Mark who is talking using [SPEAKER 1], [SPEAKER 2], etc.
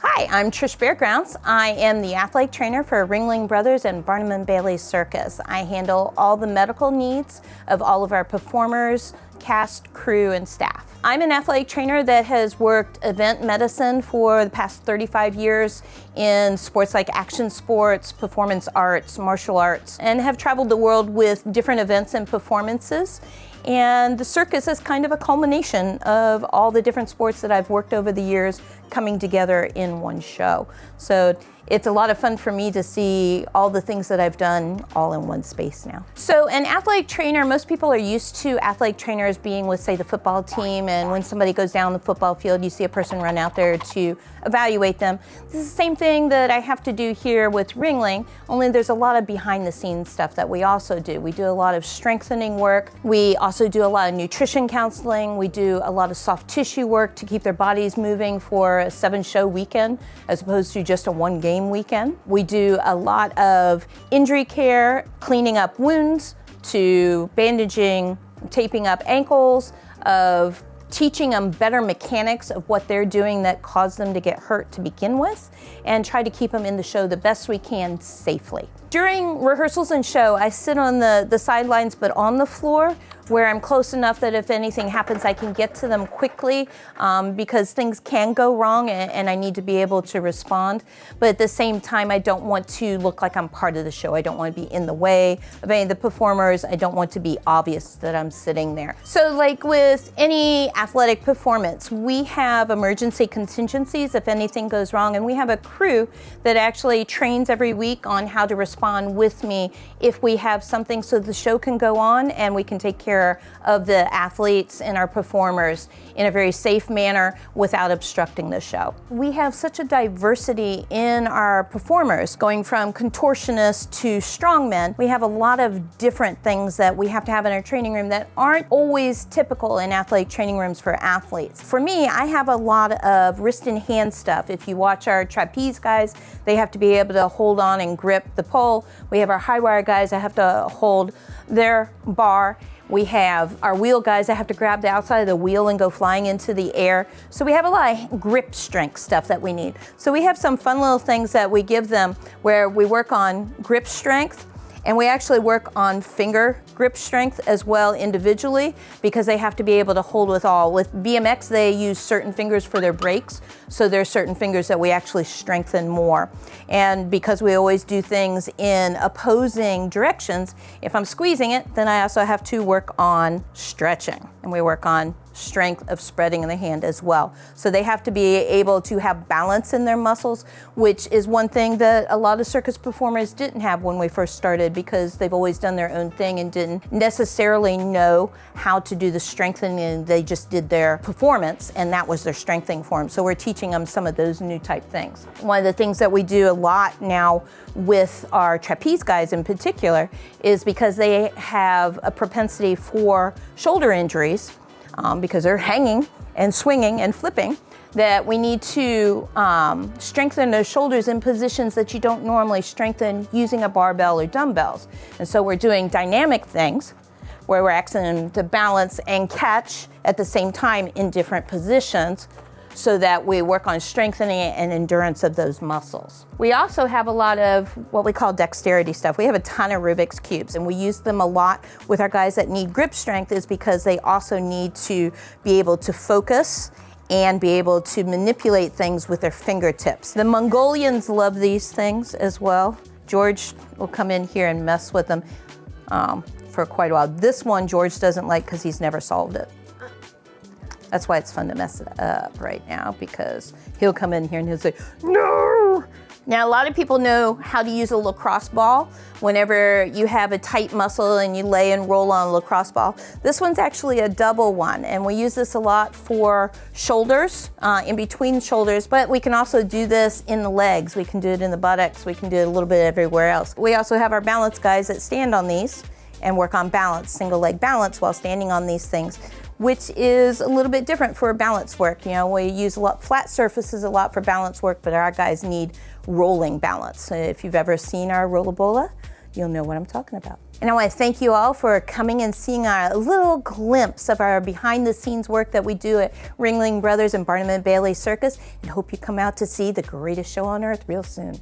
[SPEAKER 1] Hi, I'm Trish Bare Grounds. I am the athletic trainer for Ringling Bros and Barnum Bailey Circus. I handle all the medical needs of all of our performers, cast, crew, and staff. I'm an athletic trainer that has worked event medicine for the past 35 years in sports like action sports, performance arts, martial arts, and have traveled the world with different events and performances. And the circus is kind of a culmination of all the different sports that I've worked over the years coming together in one show. So it's a lot of fun for me to see all the things that I've done all in one space now. So an athletic trainer, most people are used to athletic trainers being with, say, the football team, and when somebody goes down the football field, you see a person run out there to evaluate them. This is the same thing that I have to do here with Ringling, only there's a lot of behind the scenes stuff that we also do. We do a lot of strengthening work. We also do a lot of nutrition counseling. We do a lot of soft tissue work to keep their bodies moving for a 7-show weekend as opposed to just a 1-game weekend. We do a lot of injury care, cleaning up wounds, to bandaging, taping up ankles, of teaching them better mechanics of what they're doing that caused them to get hurt to begin with, and try to keep them in the show the best we can safely. During rehearsals and show, I sit on the sidelines but on the floor, where I'm close enough that if anything happens, I can get to them quickly because things can go wrong and I need to be able to respond. But at the same time, I don't want to look like I'm part of the show. I don't want to be in the way of any of the performers. I don't want to be obvious that I'm sitting there. So like with any athletic performance, we have emergency contingencies if anything goes wrong, and we have a crew that actually trains every week on how to respond with me if we have something, so the show can go on and we can take care of the athletes and our performers in a very safe manner without obstructing the show. We have such a diversity in our performers, going from contortionists to strongmen. We have a lot of different things that we have to have in our training room that aren't always typical in athletic training rooms for athletes. For me, I have a lot of wrist and hand stuff. If you watch our trapeze guys, they have to be able to hold on and grip the pole. We have our high wire guys that have to hold their bar. We have our wheel guys that have to grab the outside of the wheel and go flying into the air. So we have a lot of grip strength stuff that we need. So we have some fun little things that we give them where we work on grip strength, and we actually work on finger grip strength as well individually, because they have to be able to hold with all. With BMX, they use certain fingers for their brakes, so there are certain fingers that we actually strengthen more. And because we always do things in opposing directions, if I'm squeezing it, then I also have to work on stretching, and we work on strength of spreading in the hand as well. So they have to be able to have balance in their muscles, which is one thing that a lot of circus performers didn't have when we first started, because they've always done their own thing and didn't necessarily know how to do the strengthening. They just did their performance and that was their strengthening for them. So we're teaching them some of those new type things. One of the things that we do a lot now with our trapeze guys in particular is because they have a propensity for shoulder injuries, because they're hanging and swinging and flipping, that we need to strengthen their shoulders in positions that you don't normally strengthen using a barbell or dumbbells. And so we're doing dynamic things where we're asking them to balance and catch at the same time in different positions, so that we work on strengthening and endurance of those muscles. We also have a lot of what we call dexterity stuff. We have a ton of Rubik's Cubes, and we use them a lot with our guys that need grip strength, is because they also need to be able to focus and be able to manipulate things with their fingertips. The Mongolians love these things as well. George will come in here and mess with them for quite a while. This one George doesn't like because he's never solved it. That's why it's fun to mess it up right now, because he'll come in here and he'll say, no! Now, a lot of people know how to use a lacrosse ball whenever you have a tight muscle and you lay and roll on a lacrosse ball. This one's actually a double one, and we use this a lot for shoulders, in between shoulders, but we can also do this in the legs. We can do it in the buttocks. We can do it a little bit everywhere else. We also have our balance guys that stand on these and work on balance, single leg balance while standing on these things, which is a little bit different for balance work. You know, we use a lot flat surfaces a lot for balance work, but our guys need rolling balance. If you've ever seen our rollabola, you'll know what I'm talking about. And I want to thank you all for coming and seeing a little glimpse of our behind the scenes work that we do at Ringling Brothers and Barnum Bailey Circus, and hope you come out to see the greatest show on earth real soon.